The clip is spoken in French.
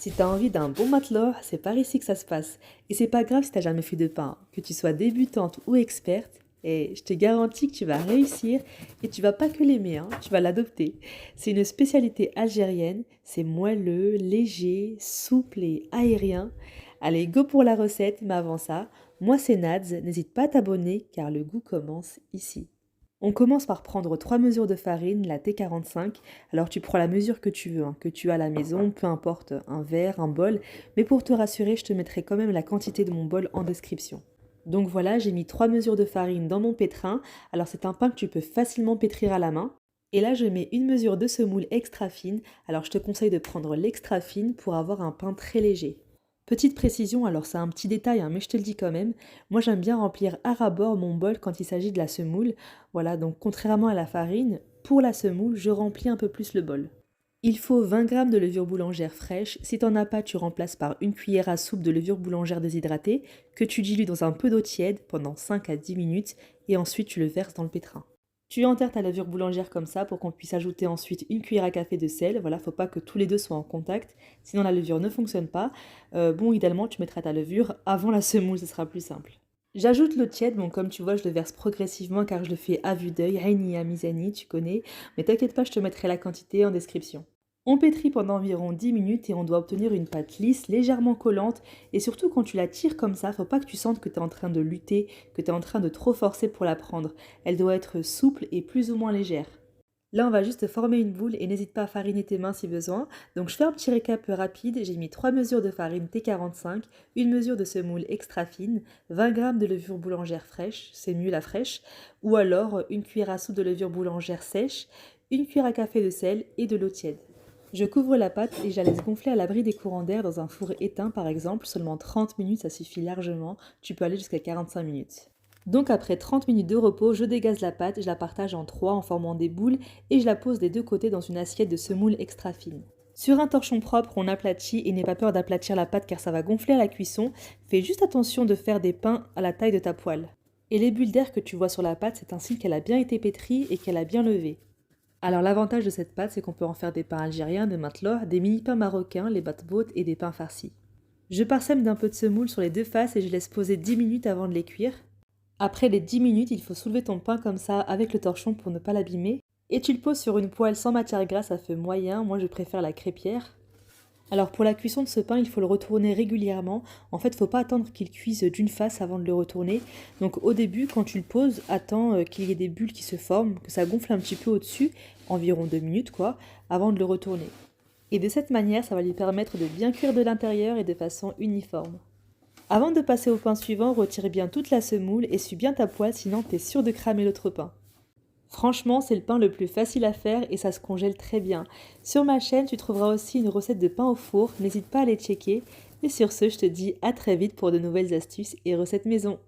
Si t'as envie d'un bon matelot, c'est par ici que ça se passe. Et c'est pas grave si t'as jamais fait de pain, que tu sois débutante ou experte. Et je te garantis que tu vas réussir et tu vas pas que l'aimer, hein, tu vas l'adopter. C'est une spécialité algérienne, c'est moelleux, léger, souple et aérien. Allez, go pour la recette, mais avant ça, moi c'est Nads, n'hésite pas à t'abonner car le goût commence ici. On commence par prendre 3 mesures de farine, la T45. Alors tu prends la mesure que tu veux, hein, que tu as à la maison, peu importe, un verre, un bol. Mais pour te rassurer, je te mettrai quand même la quantité de mon bol en description. Donc voilà, j'ai mis 3 mesures de farine dans mon pétrin. Alors c'est un pain que tu peux facilement pétrir à la main. Et là, je mets une mesure de semoule extra fine. Alors je te conseille de prendre l'extra fine pour avoir un pain très léger. Petite précision, alors c'est un petit détail, hein, mais je te le dis quand même, moi j'aime bien remplir à ras-bord mon bol quand il s'agit de la semoule. Voilà, donc contrairement à la farine, pour la semoule, je remplis un peu plus le bol. Il faut 20 g de levure boulangère fraîche. Si t'en as pas, tu remplaces par une cuillère à soupe de levure boulangère déshydratée que tu dilues dans un peu d'eau tiède pendant 5 à 10 minutes et ensuite tu le verses dans le pétrin. Tu enterres ta levure boulangère comme ça pour qu'on puisse ajouter ensuite une cuillère à café de sel. Voilà, faut pas que tous les deux soient en contact, sinon la levure ne fonctionne pas. Bon, idéalement, tu mettras ta levure avant la semoule, ce sera plus simple. J'ajoute l'eau tiède, bon comme tu vois, je le verse progressivement car je le fais à vue d'œil, Aini à Mizani, tu connais, mais t'inquiète pas, je te mettrai la quantité en description. On pétrit pendant environ 10 minutes et on doit obtenir une pâte lisse, légèrement collante. Et surtout quand tu la tires comme ça, faut pas que tu sentes que tu es en train de lutter, que tu es en train de trop forcer pour la prendre. Elle doit être souple et plus ou moins légère. Là, on va juste former une boule et n'hésite pas à fariner tes mains si besoin. Donc je fais un petit récap rapide. J'ai mis 3 mesures de farine T45, une mesure de semoule extra fine, 20 g de levure boulangère fraîche, c'est mieux la fraîche, ou alors une cuillère à soupe de levure boulangère sèche, une cuillère à café de sel et de l'eau tiède. Je couvre la pâte et je la laisse gonfler à l'abri des courants d'air dans un four éteint par exemple, seulement 30 minutes ça suffit largement, tu peux aller jusqu'à 45 minutes. Donc après 30 minutes de repos, je dégaze la pâte, je la partage en 3 en formant des boules et je la pose des deux côtés dans une assiette de semoule extra fine. Sur un torchon propre, on aplatit et n'aie pas peur d'aplatir la pâte car ça va gonfler à la cuisson. Fais juste attention de faire des pains à la taille de ta poêle. Et les bulles d'air que tu vois sur la pâte, c'est un signe qu'elle a bien été pétrie et qu'elle a bien levé. Alors l'avantage de cette pâte, c'est qu'on peut en faire des pains algériens, de matelot, des mini-pains marocains, les batbout et des pains farcis. Je parsème d'un peu de semoule sur les deux faces et je laisse poser 10 minutes avant de les cuire. Après les 10 minutes, il faut soulever ton pain comme ça avec le torchon pour ne pas l'abîmer. Et tu le poses sur une poêle sans matière grasse à feu moyen, moi je préfère la crêpière. Alors pour la cuisson de ce pain, il faut le retourner régulièrement. En fait, il ne faut pas attendre qu'il cuise d'une face avant de le retourner. Donc au début, quand tu le poses, attends qu'il y ait des bulles qui se forment, que ça gonfle un petit peu au-dessus, environ 2 minutes quoi, avant de le retourner. Et de cette manière, ça va lui permettre de bien cuire de l'intérieur et de façon uniforme. Avant de passer au pain suivant, retire bien toute la semoule et essuie bien ta poêle, sinon tu es sûr de cramer l'autre pain. Franchement, c'est le pain le plus facile à faire et ça se congèle très bien. Sur ma chaîne, tu trouveras aussi une recette de pain au four, n'hésite pas à les checker. Et sur ce, je te dis à très vite pour de nouvelles astuces et recettes maison.